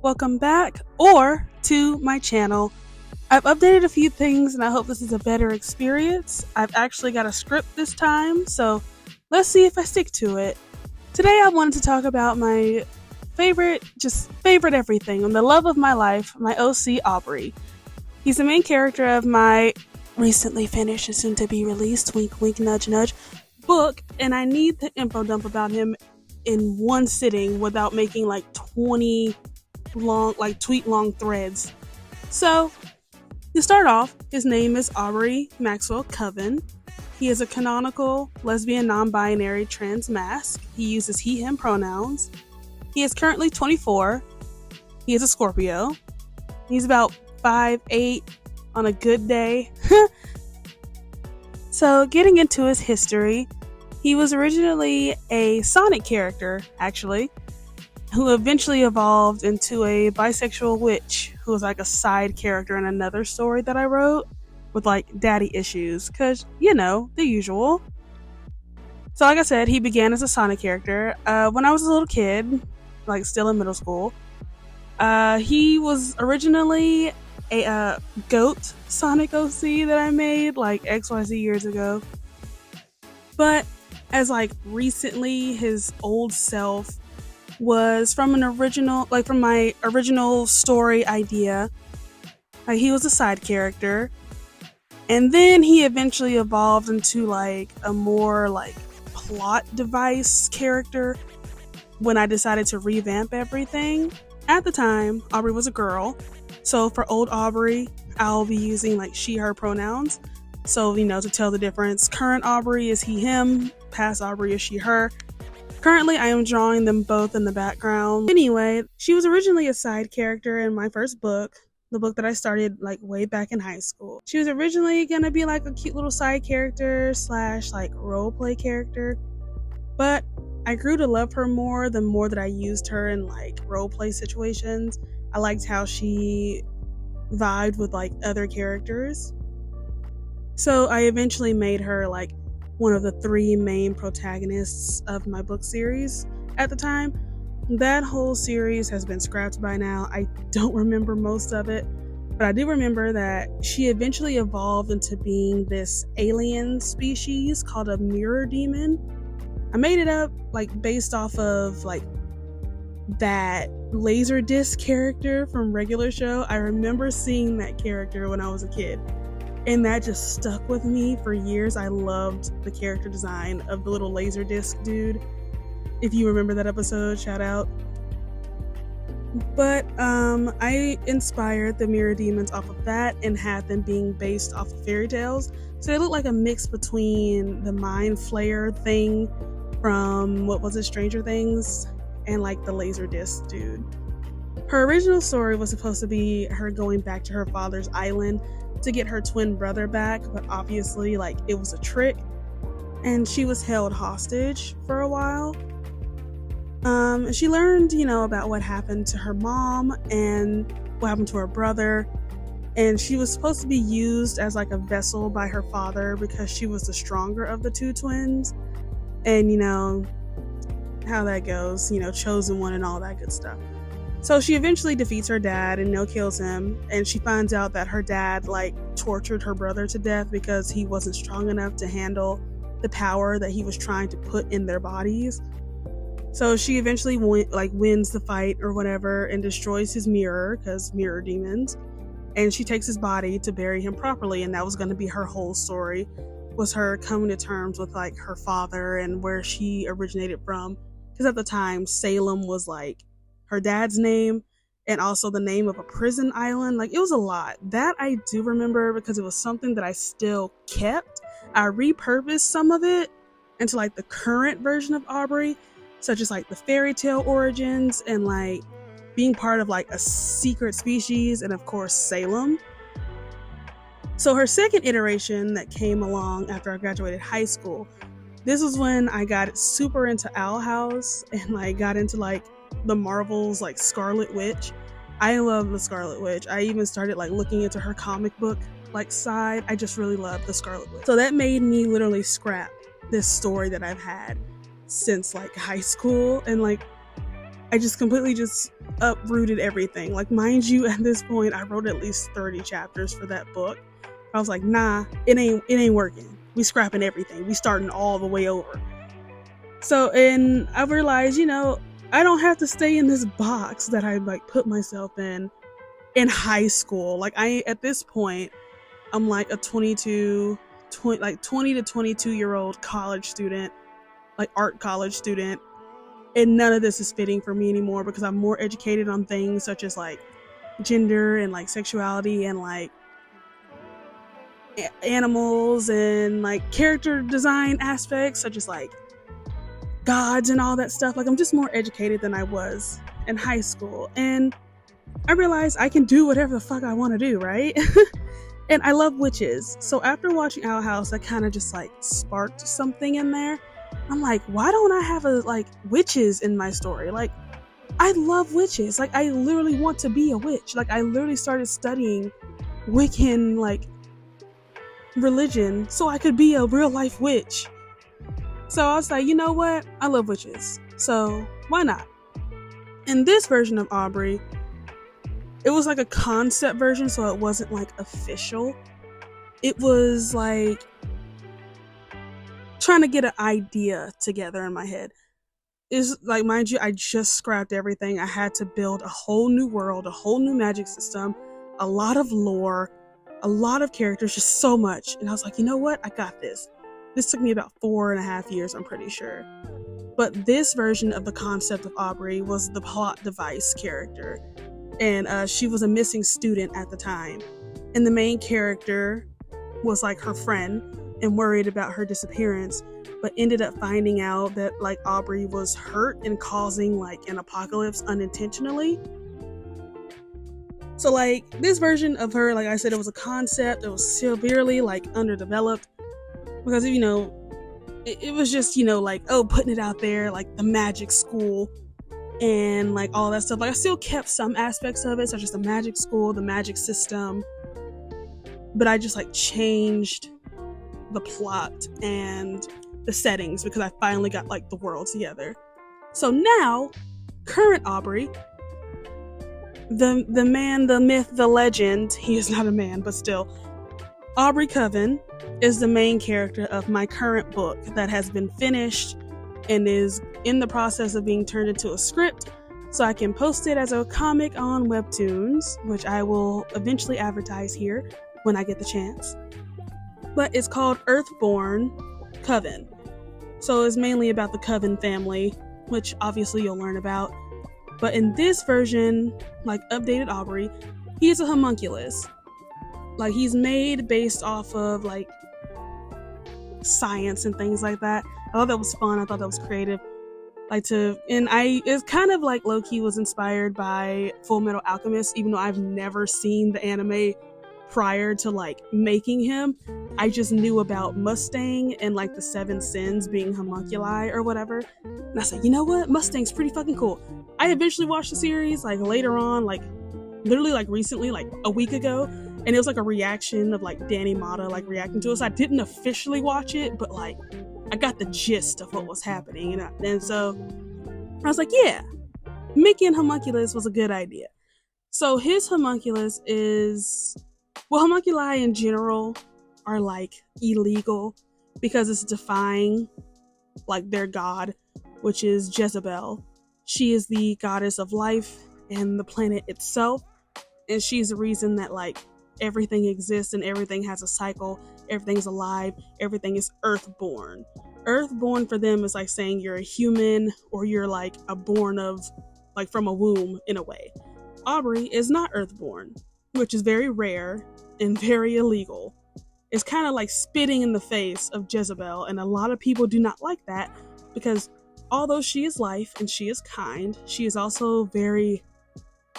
welcome back or to my channel. I've updated a few things and I hope this is a better experience. I've actually got a script this time, so let's see if I stick to it. Today I wanted to talk about my favorite everything, and the love of my life, my OC Aubrey. He's the main character of my recently finished and soon to be released, wink wink nudge nudge, book, and I need the info dump about him in one sitting without making like 20 tweet long threads. So, to start off, his name is Aubrey Maxwell Kovenn. He is a canonical lesbian non-binary trans masc. He uses he him pronouns. He is currently 24. He is a Scorpio. He's about 5'8" on a good day. So, getting into his history, he was originally a Sonic character, actually, who eventually evolved into a bisexual witch who was like a side character in another story that I wrote with like daddy issues, because, the usual. So like I said, he began as a Sonic character. When I was a little kid, like still in middle school, he was originally a goat Sonic OC that I made like XYZ years ago. But as like recently, his old self was from my original story idea. Like, he was a side character, and then he eventually evolved into like a more like plot device character when I decided to revamp everything. At the time, Aubrey was a girl, so for old Aubrey, I'll be using like she, her pronouns. So, to tell the difference, current Aubrey is he, him, past Aubrey is she, her. Currently, I am drawing them both in the background. Anyway, she was originally a side character in my first book, the book that I started like way back in high school. She was originally gonna be like a cute little side character / like roleplay character, but I grew to love her more the more that I used her in like roleplay situations. I liked how she vibed with like other characters. So I eventually made her like one of the 3 main protagonists of my book series at the time. That whole series has been scrapped by now. I don't remember most of it, but I do remember that she eventually evolved into being this alien species called a mirror demon. I made it up like based off of like that laser disc character from Regular Show. I remember seeing that character when I was a kid, and that just stuck with me for years. I loved the character design of the little laser disc dude. If you remember that episode, shout out. But I inspired the mirror demons off of that and had them being based off of fairy tales. So they look like a mix between the mind flayer thing from, Stranger Things, and like the laser disc dude. Her original story was supposed to be her going back to her father's island to get her twin brother back, but obviously like it was a trick and she was held hostage for a while. She learned, about what happened to her mom and what happened to her brother, and she was supposed to be used as like a vessel by her father because she was the stronger of the 2 twins, and how that goes, chosen one and all that good stuff. So she eventually defeats her dad and kills him, and she finds out that her dad like tortured her brother to death because he wasn't strong enough to handle the power that he was trying to put in their bodies. So she eventually wins the fight or whatever and destroys his mirror, because mirror demons, and she takes his body to bury him properly, and that was going to be her whole story, was her coming to terms with like her father and where she originated from, because at the time Salem was like her dad's name and also the name of a prison island. Like, it was a lot. That I do remember because it was something that I still kept. I repurposed some of it into like the current version of Aubrey, such as like the fairy tale origins and like being part of like a secret species, and of course Salem. So her second iteration that came along after I graduated high school, this was when I got super into Owl House and like got into like the Marvels, like Scarlet Witch. I love the Scarlet Witch. I even started like looking into her comic book like side. I just really love the Scarlet Witch. So that made me literally scrap this story that I've had since like high school, and like I just completely just uprooted everything. Like, mind you, at this point, I wrote at least 30 chapters for that book. I was like, nah, it ain't working. We scrapping everything. We starting all the way over. So, and I realized, I don't have to stay in this box that I like put myself in high school. Like, at this point, I'm like a 20 to 22-year-old college student, like art college student. And none of this is fitting for me anymore because I'm more educated on things such as like gender and like sexuality and like animals and like character design aspects such as like gods and all that stuff. Like, I'm just more educated than I was in high school. And I realized I can do whatever the fuck I want to do, right? And I love witches. So after watching Owl House, that kind of just like sparked something in there. I'm like, why don't I have witches in my story? Like, I love witches. Like, I literally want to be a witch. Like, I literally started studying Wiccan, like, religion so I could be a real life witch. So I was like, you know what? I love witches. So why not? In this version of Aubrey, it was like a concept version, so it wasn't like official. It was like trying to get an idea together in my head. Is like, mind you, I just scrapped everything. I had to build a whole new world, a whole new magic system, a lot of lore, a lot of characters, just so much. And I was like, you know what? I got this. This took me about 4.5 years, I'm pretty sure. But this version of the concept of Aubrey was the plot device character. And she was a missing student at the time. And the main character was like her friend and worried about her disappearance, but ended up finding out that like Aubrey was hurt and causing like an apocalypse unintentionally. So like this version of her, like I said, it was a concept. It was severely like underdeveloped because, it was just, like, oh, putting it out there, like the magic school and like all that stuff. Like, I still kept some aspects of it, such as the magic school, the magic system, but I just like changed the plot and the settings because I finally got like the world together. So now, current Aubrey, the man, the myth, the legend, he is not a man, but still, Aubrey Kovenn is the main character of my current book that has been finished and is in the process of being turned into a script, so I can post it as a comic on Webtoons, which I will eventually advertise here when I get the chance. But it's called Earthborn Kovenn. So it's mainly about the Kovenn family, which obviously you'll learn about. But in this version, like updated Aubrey, he is a homunculus. Like, he's made based off of like science and things like that. I thought that was fun. I thought that was creative. It's kind of like low-key was inspired by Full Metal Alchemist, even though I've never seen the anime prior to like making him. I just knew about Mustang and like the 7 sins being homunculi or whatever. And I said, you know what? Mustang's pretty fucking cool. I eventually watched the series like later on, like literally like recently, like a week ago. And it was like a reaction of like Danny Mata like reacting to it. So I didn't officially watch it, but like I got the gist of what was happening. And so I was like, yeah, making homunculus was a good idea. So his homunculus is, well, homunculi in general are like illegal because it's defying like their god, which is Jezebel. She is the goddess of life and the planet itself, and she's the reason that like everything exists and everything has a cycle, everything's alive, everything is earthborn. Earthborn for them is like saying you're a human or you're like a born of like from a womb in a way. Aubrey is not earthborn, which is very rare and very illegal. It's kind of like spitting in the face of Jezebel, and a lot of people do not like that because although she is life and she is kind, she is also very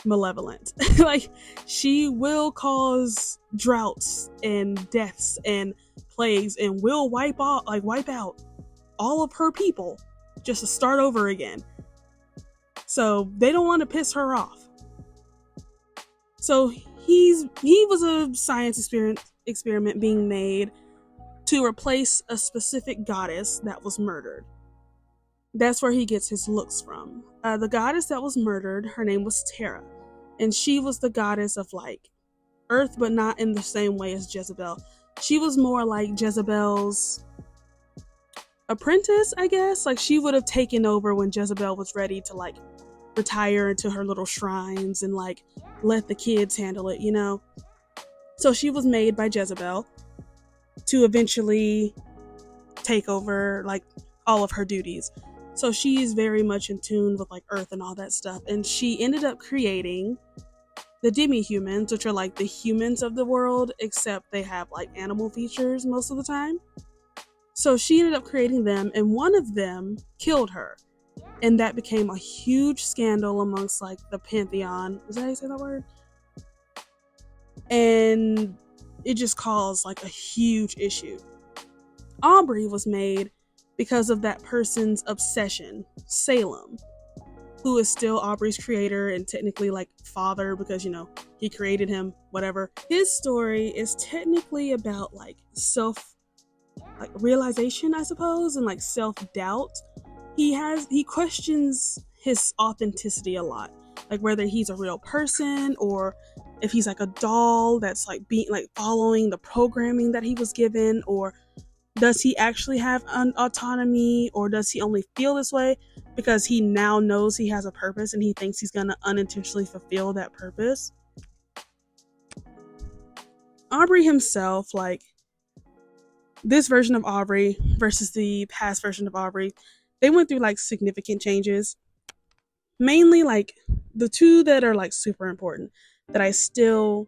malevolent. Like, she will cause droughts and deaths and plagues and will wipe out all of her people just to start over again. So they don't want to piss her off. So he was a science experiment being made to replace a specific goddess that was murdered. That's where he gets his looks from. The goddess that was murdered, her name was Terra, and she was the goddess of like Earth, but not in the same way as Jezebel. She was more like Jezebel's apprentice, I guess. Like she would have taken over when Jezebel was ready to like retire into her little shrines and like let the kids handle it, you know? So she was made by Jezebel to eventually take over like all of her duties. So she's very much in tune with like Earth and all that stuff. And she ended up creating the demi-humans, which are like the humans of the world, except they have like animal features most of the time. So she ended up creating them, and one of them killed her. And that became a huge scandal amongst like the pantheon. Is that how you say that word? And it just caused like a huge issue. Aubrey was made because of that person's obsession, Salem, who is still Aubrey's creator and technically like father because, you know, he created him, whatever. His story is technically about like like realization, I suppose, and like self-doubt. He questions his authenticity a lot, like whether he's a real person or if he's like a doll that's like being like following the programming that he was given, or does he actually have an autonomy, or does he only feel this way because he now knows he has a purpose and he thinks he's gonna unintentionally fulfill that purpose. Aubrey himself, like this version of Aubrey versus the past version of Aubrey, they went through like significant changes. Mainly like the two that are like super important that I still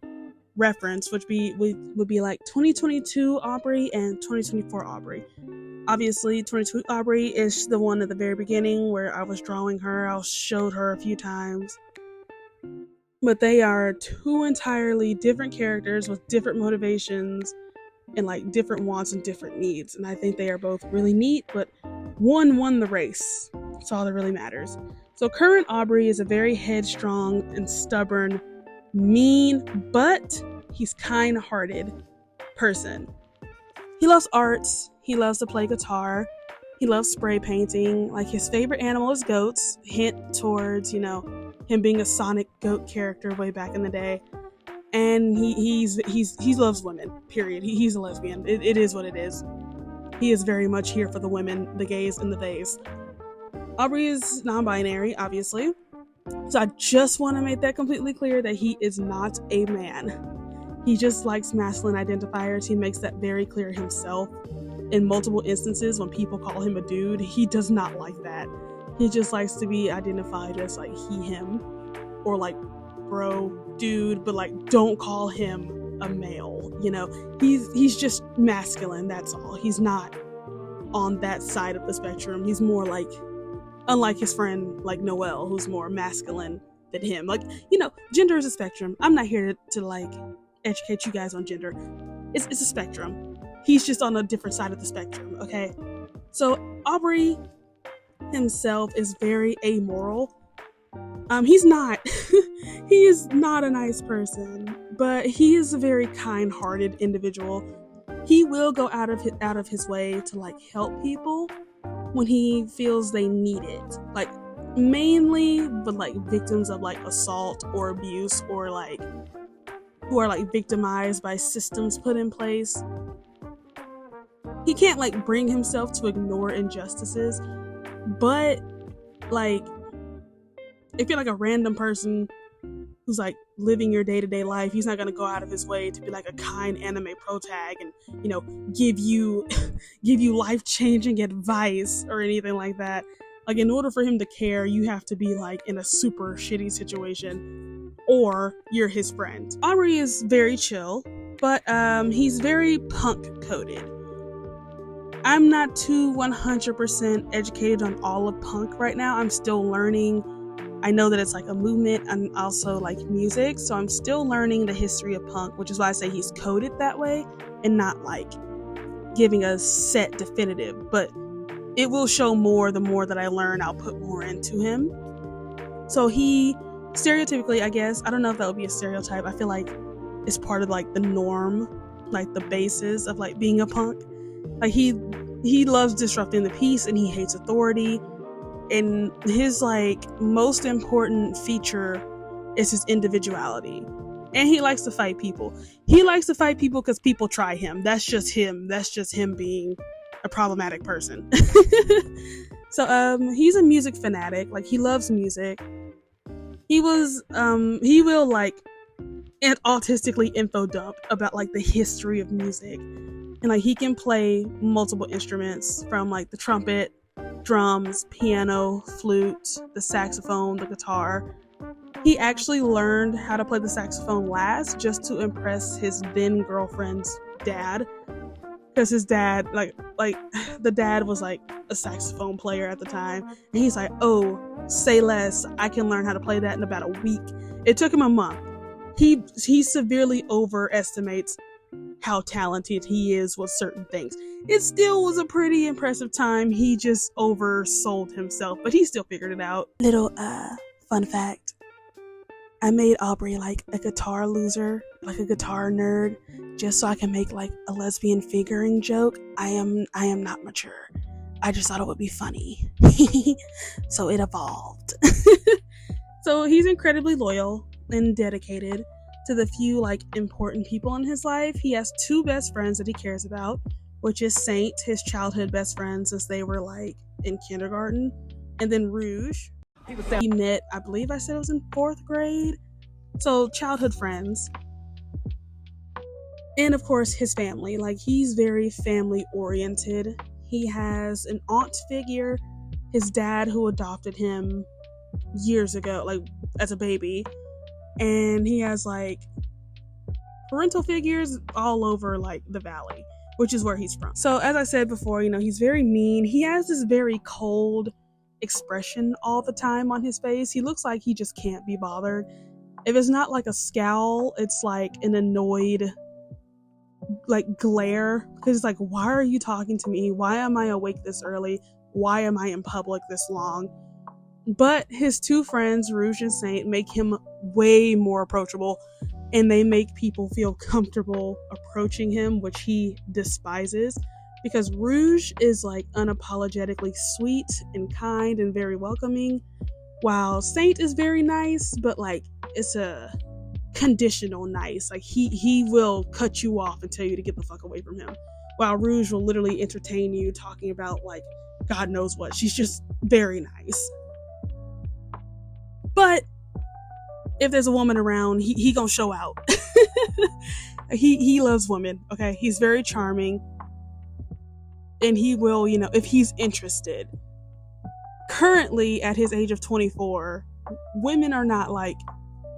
reference would be like 2022 Aubrey and 2024 Aubrey. Obviously 2022 Aubrey is the one at the very beginning where I was drawing her. I showed her a few times. But they are two entirely different characters with different motivations and like different wants and different needs. And I think they are both really neat, but one won the race. That's all that really matters. So current Aubrey is a very headstrong and stubborn, mean, but he's kind-hearted person. He loves arts. He loves to play guitar. He loves spray painting. Like his favorite animal is goats. Hint towards, you know, him being a Sonic goat character way back in the day. And he loves women. Period. He's a lesbian. It is what it is. He is very much here for the women, the gays, and the theys. Aubrey is non-binary, obviously. So I just want to make that completely clear that he is not a man. He just likes masculine identifiers. He makes that very clear himself. In multiple instances, when people call him a dude, he does not like that. He just likes to be identified as like he, him, or like bro, dude, but like don't call him a male, you know? He's just masculine, that's all. He's not on that side of the spectrum. He's more like, unlike his friend like Noelle, who's more masculine than him. Like, you know, gender is a spectrum. I'm not here to like educate you guys on gender. It's a spectrum. He's just on a different side of the spectrum, okay? So Aubrey himself is very amoral. He's not he is not a nice person, but he is a very kind-hearted individual. He will go out of his way to like help people when he feels they need it. Like mainly but like victims of like assault or abuse, or like who are like victimized by systems put in place. He can't like bring himself to ignore injustices, but like if you're like a random person who's like living your day-to-day life, he's not gonna go out of his way to be like a kind anime protag and, you know, give you life-changing advice or anything like that. Like in order for him to care, you have to be like in a super shitty situation, or you're his friend. Aubrey is very chill, but he's very punk-coded. I'm not too 100% educated on all of punk right now. I'm still learning. I know that it's like a movement and also like music, so I'm still learning the history of punk, which is why I say he's coded that way and not like giving a set definitive, but it will show more the more that I learn. I'll put more into him. So he stereotypically, I guess, I don't know if that would be a stereotype. I feel like it's part of like the norm, like the basis of like being a punk. Like he loves disrupting the peace and he hates authority. And his like most important feature is his individuality. And he likes to fight people. He likes to fight people because people try him. That's just him. That's just him being a problematic person. So he's a music fanatic. Like, he loves music. He will like autistically info dump about like the history of music. And like, he can play multiple instruments, from like the trumpet, drums, piano, flute, the saxophone, the guitar. He actually learned how to play the saxophone last just to impress his then girlfriend's dad, because his dad like the dad was like a saxophone player at the time, and he's like, oh, say less, I can learn how to play that in about a week. It took him a month. He severely overestimates how talented he is with certain things. It still was a pretty impressive time. He just oversold himself, but he still figured it out. Little fun fact, I made Aubrey like a guitar loser, like a guitar nerd, just so I can make like a lesbian figuring joke. I am not mature. I just thought it would be funny. So it evolved. So he's incredibly loyal and dedicated to the few like important people in his life. He has 2 best friends that he cares about, which is Saint, his childhood best friend since they were like in kindergarten, and then Rouge. He met, I believe I said it was in 4th grade. So childhood friends. And of course his family. Like, he's very family oriented. He has an aunt figure, his dad who adopted him years ago, like as a baby. And he has like parental figures all over like the valley, which is where he's from. So as I said before, he's very mean. He has this very cold expression all the time on his face. He looks like he just can't be bothered. If it's not like a scowl, it's like an annoyed like glare, because it's like, why are you talking to me? Why am I awake this early? Why am I in public this long? But his 2 friends, Rouge and Saint, make him way more approachable, and they make people feel comfortable approaching him, which he despises, because Rouge is like unapologetically sweet and kind and very welcoming, while Saint is very nice, but like it's a conditional nice. Like, he will cut you off and tell you to get the fuck away from him, while Rouge will literally entertain you talking about like God knows what. She's just very nice. But if there's a woman around, he gonna show out. He loves women, okay? He's very charming, and he will, if he's interested. Currently, at his age of 24, women are not like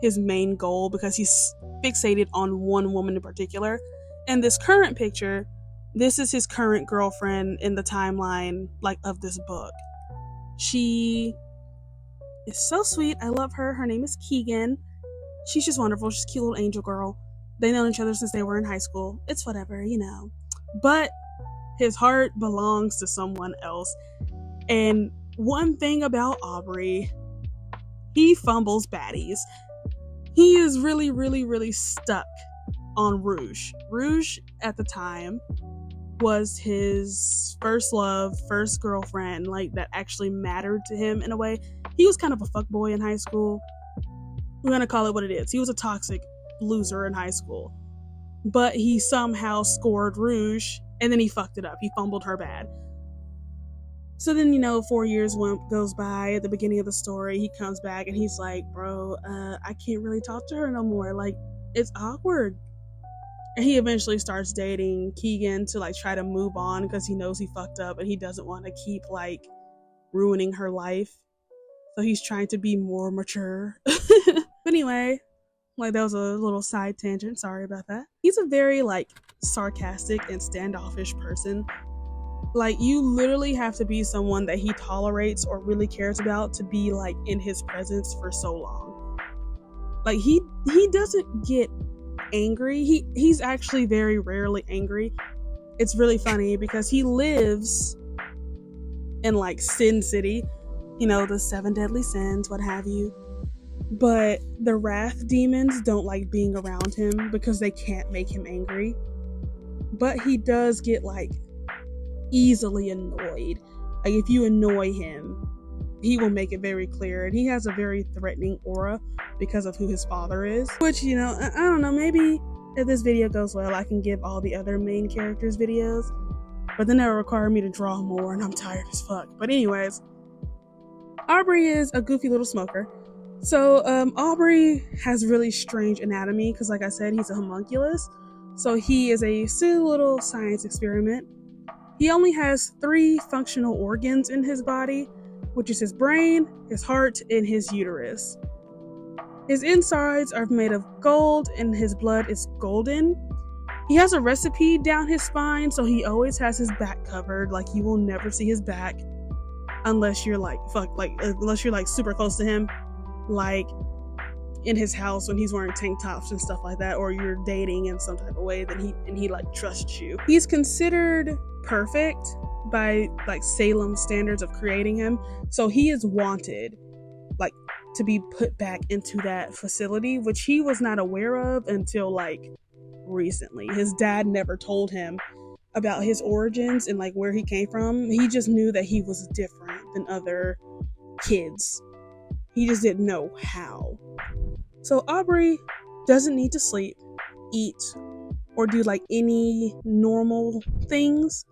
his main goal, because he's fixated on one woman in particular. And this current picture, this is his current girlfriend in the timeline like of this book. She is so sweet. I love her. Her name is Keegan. She's just wonderful. She's a cute little angel girl. They know each other since they were in high school. It's whatever, But his heart belongs to someone else. And one thing about Aubrey, he fumbles baddies. He is really, really, really stuck on Rouge. Rouge, at the time, was his first love, first girlfriend, like, that actually mattered to him in a way. He was kind of a fuckboy in high school. We're gonna call it what it is. He was a toxic loser in high school. But he somehow scored Rouge, and then he fucked it up. He fumbled her bad. So then, 4 years goes by. At the beginning of the story, he comes back and he's like, bro, I can't really talk to her no more. Like, it's awkward. And he eventually starts dating Keegan to like try to move on, because he knows he fucked up and he doesn't want to keep like ruining her life. So he's trying to be more mature. But anyway, like, that was a little side tangent. Sorry about that. He's a very like sarcastic and standoffish person. Like, you literally have to be someone that he tolerates or really cares about to be like in his presence for so long. Like, he doesn't get angry. He's actually very rarely angry. It's really funny because he lives in like Sin City, the 7 deadly sins, what have you. But the wrath demons don't like being around him because they can't make him angry. But he does get like easily annoyed. Like, if you annoy him, he will make it very clear. And he has a very threatening aura because of who his father is. Which, you know, I don't know, maybe if this video goes well, I can give all the other main characters videos. But then that will require me to draw more, and I'm tired as fuck. But anyways, Aubrey is a goofy little smoker. So Aubrey has really strange anatomy because, like I said, he's a homunculus. So he is a silly little science experiment. He only has 3 functional organs in his body, which is his brain, his heart, and his uterus. His insides are made of gold and his blood is golden. He has a recipe down his spine, so he always has his back covered. Like, you will never see his back unless you're unless you're like super close to him, like in his house when he's wearing tank tops and stuff like that, or you're dating in some type of way, then he like trusts you. He's considered perfect by like Salem standards of creating him, so he is wanted like to be put back into that facility, which he was not aware of until like recently. His dad never told him about his origins and like where he came from. He just knew that he was different than other kids. He just didn't know how. So Aubrey doesn't need to sleep, eat, or do like any normal things.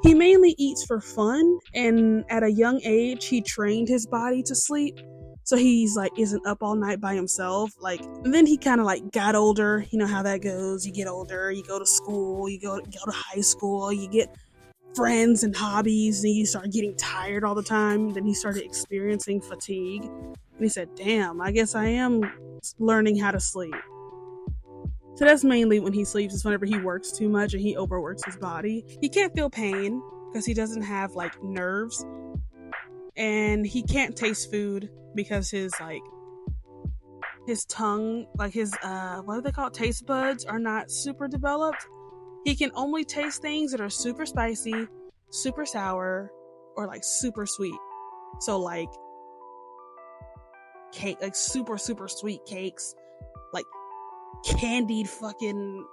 He mainly eats for fun, and at a young age he trained his body to sleep, so he's like isn't up all night by himself. Like, and then he kind of like got older. You know how that goes. You get older, you go to school, you go to high school, you get friends and hobbies, and you start getting tired all the time. Then he started experiencing fatigue, and he said, damn, I guess I am learning how to sleep. So that's mainly when he sleeps, is whenever he works too much and he overworks his body. He can't feel pain because he doesn't have like nerves, and he can't taste food because his tongue, like his what do they call it, taste buds are not super developed. He can only taste things that are super spicy, super sour, or like super sweet. So like cake, like super sweet cakes, like candied fucking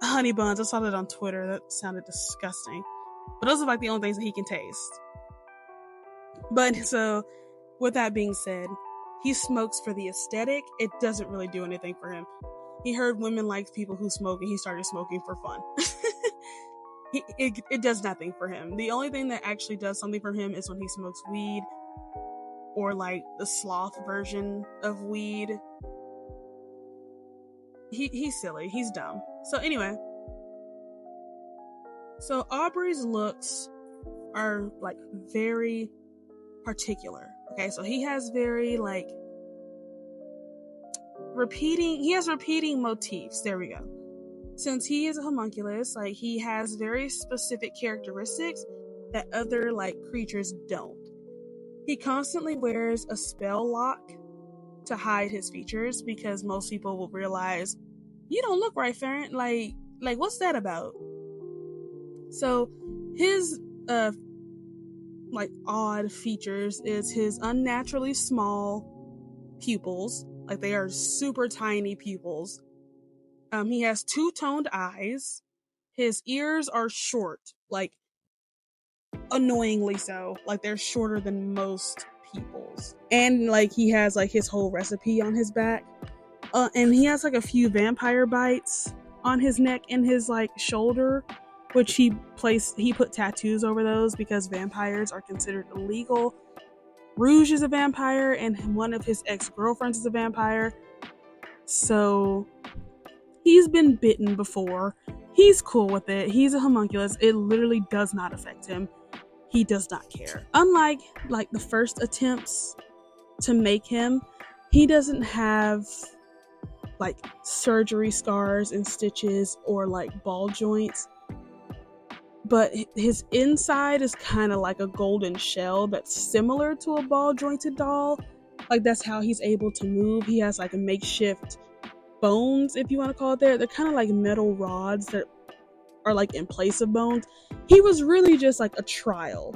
honey buns. I saw that on Twitter. That sounded disgusting. But those are like the only things that he can taste. But so, with that being said, he smokes for the aesthetic. It doesn't really do anything for him. He heard women like people who smoke, and he started smoking for fun. It does nothing for him. The only thing that actually does something for him is when he smokes weed, or like the sloth version of weed. He's silly. He's dumb. So anyway, so Aubrey's looks are like very particular. Okay, so he has very like repeating motifs. There we go. Since he is a homunculus, like he has very specific characteristics that other like creatures don't. He constantly wears a spell lock to hide his features, because most people will realize, you don't look right, Farron. Like what's that about? So his like odd features is his unnaturally small pupils. Like, they are super tiny pupils. He has two-toned eyes. His ears are short, like annoyingly so. Like, they're shorter than most people's. And like he has like his whole recipe on his back. And he has like a few vampire bites on his neck and his like shoulder, which he put tattoos over those because vampires are considered illegal. Rouge is a vampire, and one of his ex-girlfriends is a vampire. So he's been bitten before. He's cool with it. He's a homunculus. It literally does not affect him. He does not care. Unlike like the first attempts to make him, he doesn't have like surgery scars and stitches or like ball joints. But his inside is kind of like a golden shell that's similar to a ball jointed doll. Like, that's how he's able to move. He has like a makeshift bones, if you want to call it that. They're kind of like metal rods that are like in place of bones. He was really just like a trial.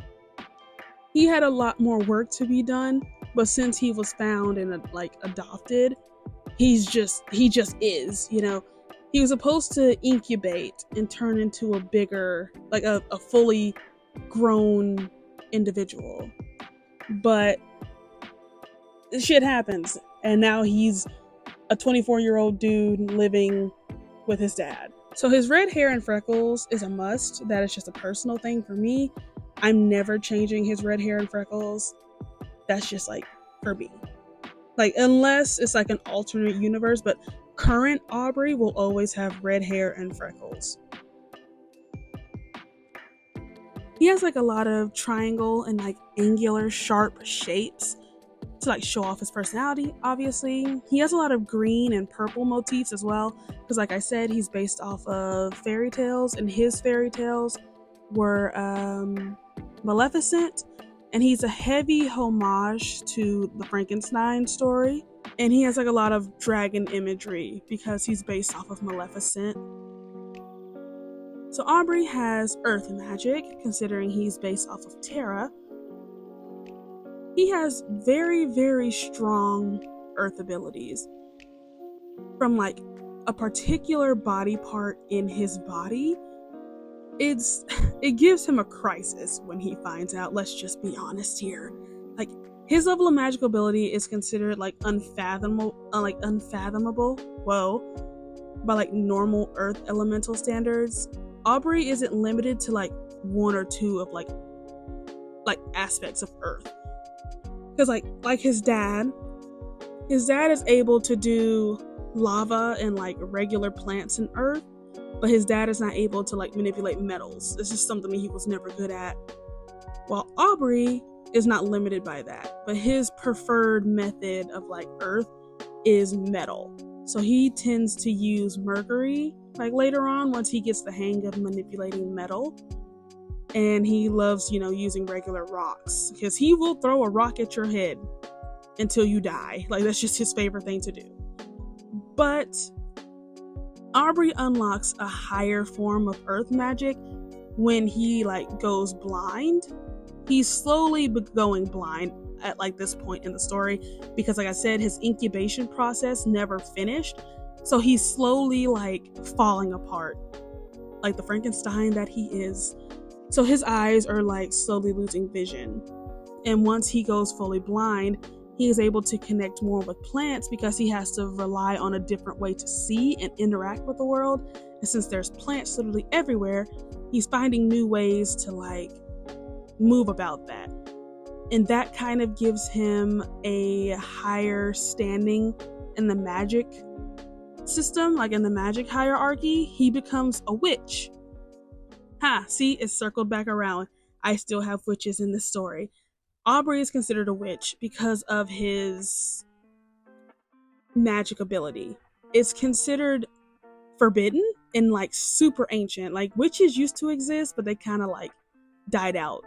He had a lot more work to be done, but since he was found and like adopted, he just is, you know. He was supposed to incubate and turn into a bigger, like a fully grown individual. But shit happens, and now he's a 24-year-old dude living with his dad. So his red hair and freckles is a must. That is just a personal thing for me. I'm never changing his red hair and freckles. That's just like for me. Like, unless it's like an alternate universe, but current Aubrey will always have red hair and freckles. He has like a lot of triangle and like angular sharp shapes to like show off his personality. Obviously, he has a lot of green and purple motifs as well, because like I said, he's based off of fairy tales, and his fairy tales were Maleficent, and he's a heavy homage to the Frankenstein story. And he has like a lot of dragon imagery because he's based off of Maleficent. So Aubrey has earth magic, considering he's based off of Terra. He has very, very strong earth abilities. From like a particular body part in his body, it gives him a crisis when he finds out. Let's just be honest here. Like, his level of magical ability is considered like unfathomable, by like normal earth elemental standards. Aubrey isn't limited to like one or two of like aspects of earth. Because like his dad is able to do lava and like regular plants and earth, but his dad is not able to like manipulate metals. This is something that he was never good at. While Aubrey is not limited by that, but his preferred method of like earth is metal. So he tends to use mercury like later on once he gets the hang of manipulating metal. And he loves, using regular rocks, because he will throw a rock at your head until you die. Like, that's just his favorite thing to do. But Aubrey unlocks a higher form of earth magic when he like goes blind. He's slowly going blind at like this point in the story, because like I said, his incubation process never finished. So he's slowly like falling apart, like the Frankenstein that he is. So his eyes are like slowly losing vision. And once he goes fully blind, he is able to connect more with plants, because he has to rely on a different way to see and interact with the world. And since there's plants literally everywhere, he's finding new ways to like move about that. And that kind of gives him a higher standing in the magic system, like in the magic hierarchy. He becomes a witch. See, it's circled back around. I still have witches in this story. Aubrey is considered a witch because of his magic ability. It's considered forbidden and like super ancient. Like, witches used to exist, but they kind of like died out.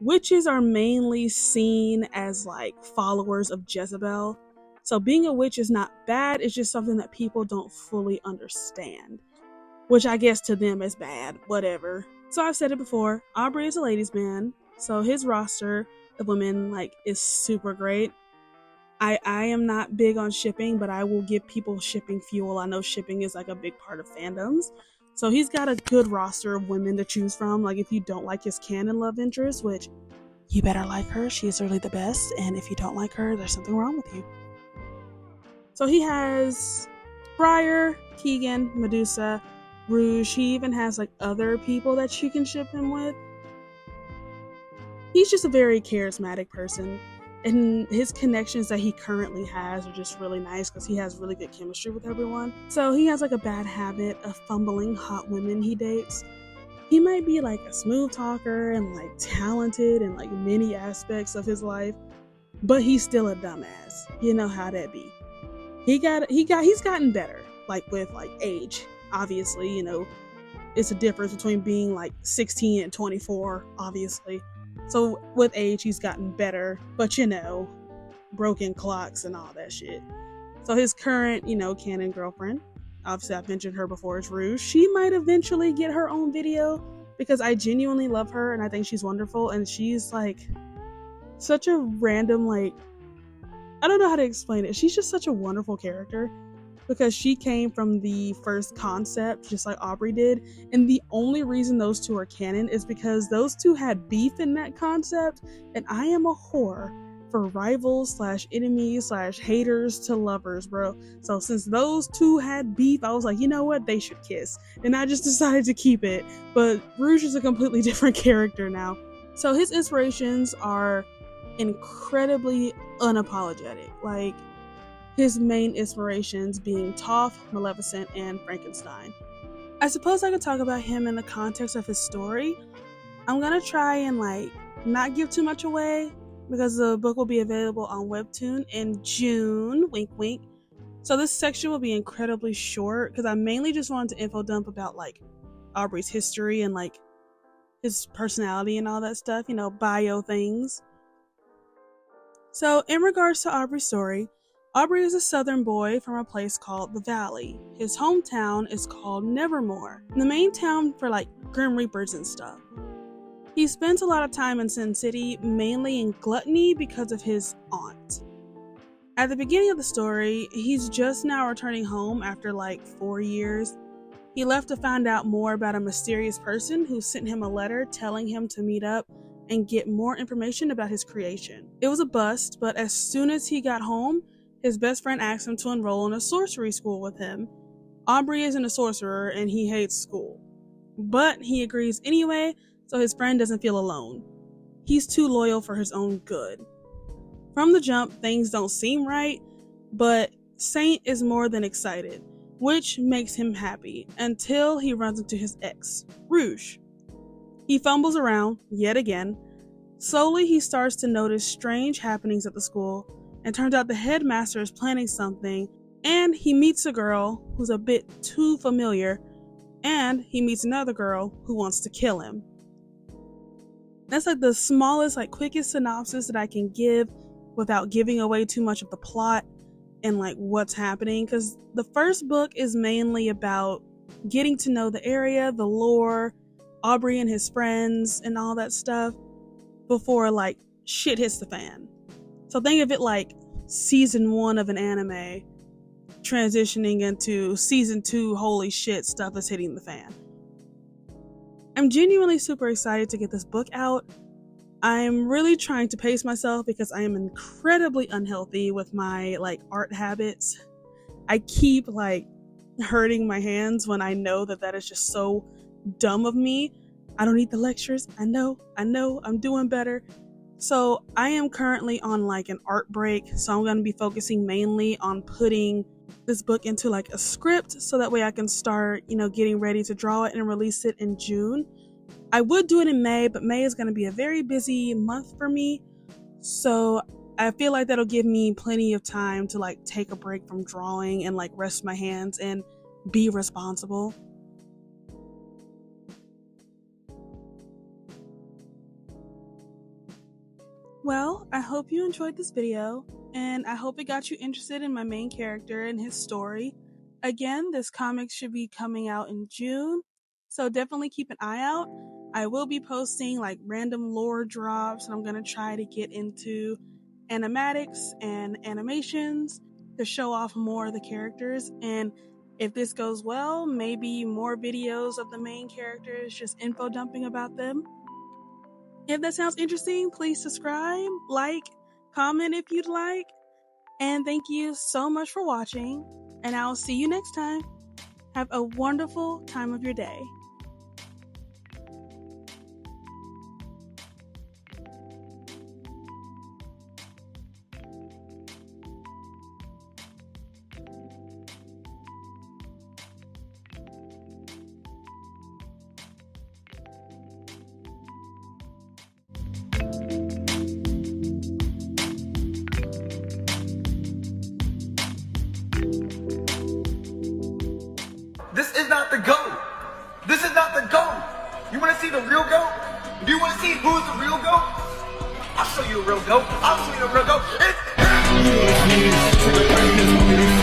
Witches are mainly seen as like followers of Jezebel. So being a witch is not bad, it's just something that people don't fully understand. Which I guess to them is bad, whatever. So I've said it before, Aubrey is a ladies' man, so his roster of women like is super great. I am not big on shipping, but I will give people shipping fuel. I know shipping is like a big part of fandoms. So he's got a good roster of women to choose from. Like, if you don't like his canon love interest, which you better like her, she's really the best, and if you don't like her, there's something wrong with you. So he has Briar, Keegan, Medusa, Rouge. He even has like other people that you can ship him with. He's just a very charismatic person, and his connections that he currently has are just really nice because he has really good chemistry with everyone. So he has like a bad habit of fumbling hot women he dates. He might be like a smooth talker and like talented in like many aspects of his life, but he's still a dumbass. You know how that be. He's gotten better, like with like age. Obviously, it's a difference between being like 16 and 24, obviously. So with age, he's gotten better, but broken clocks and all that shit. So his current, canon girlfriend, obviously I've mentioned her before, is Rouge. She might eventually get her own video, because I genuinely love her and I think she's wonderful, and she's like such a random, like, I don't know how to explain it. She's just such a wonderful character. because she came from the first concept, just like Aubrey did. And the only reason those two are canon is because those two had beef in that concept, and I am a whore for rivals slash enemies slash haters to lovers, bro. So since those two had beef, I was like, you know what? They should kiss. And I just decided to keep it. But Rouge is a completely different character now. So his inspirations are incredibly unapologetic. Like, his main inspirations being Toph, Maleficent, and Frankenstein. I suppose I could talk about him in the context of his story. I'm gonna try and not give too much away because the book will be available on Webtoon in June, wink wink. So this section will be incredibly short because I mainly just wanted to info dump about Aubrey's history and his personality and all that stuff, bio things. So in regards to Aubrey's story, Aubrey is a southern boy from a place called the Valley. His hometown is called Nevermore, the main town for Grim Reapers and stuff. He spends a lot of time in Sin City, mainly in gluttony because of his aunt. At the beginning of the story, he's just now returning home after 4 years. He left to find out more about a mysterious person who sent him a letter telling him to meet up and get more information about his creation. It was a bust, but as soon as he got home, his best friend asked him to enroll in a sorcery school with him. Aubrey isn't a sorcerer and he hates school. But he agrees anyway, so his friend doesn't feel alone. He's too loyal for his own good. From the jump, things don't seem right, but Saint is more than excited, which makes him happy until he runs into his ex, Rouge. He fumbles around, yet again. Slowly, he starts to notice strange happenings at the school, and turns out the headmaster is planning something, and he meets a girl who's a bit too familiar, and he meets another girl who wants to kill him. That's the smallest, quickest synopsis that I can give without giving away too much of the plot and what's happening, because the first book is mainly about getting to know the area, the lore, Aubrey and his friends, and all that stuff before shit hits the fan. So think of it like season 1 of an anime transitioning into season 2, holy shit, stuff is hitting the fan. I'm genuinely super excited to get this book out. I'm really trying to pace myself because I am incredibly unhealthy with my art habits. I keep hurting my hands when I know that is just so dumb of me. I don't need the lectures. I know, I'm doing better. So I am currently on an art break, so I'm going to be focusing mainly on putting this book into a script so that way I can start, getting ready to draw it and release it in June. I would do it in May, but May is going to be a very busy month for me. So I feel that'll give me plenty of time to take a break from drawing and rest my hands and be responsible. Well, I hope you enjoyed this video, and I hope it got you interested in my main character and his story. Again, this comic should be coming out in June, so definitely keep an eye out. I will be posting random lore drops, and I'm going to try to get into animatics and animations to show off more of the characters, and if this goes well, maybe more videos of the main characters, just info dumping about them. If that sounds interesting, please subscribe, comment if you'd like, and thank you so much for watching, and I'll see you next time. Have a wonderful time of your day. This is not the GOAT. This is not the GOAT. You want to see the real GOAT? Do you want to see who's the real GOAT? I'll show you a real GOAT. I'll show you the real GOAT. It's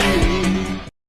him!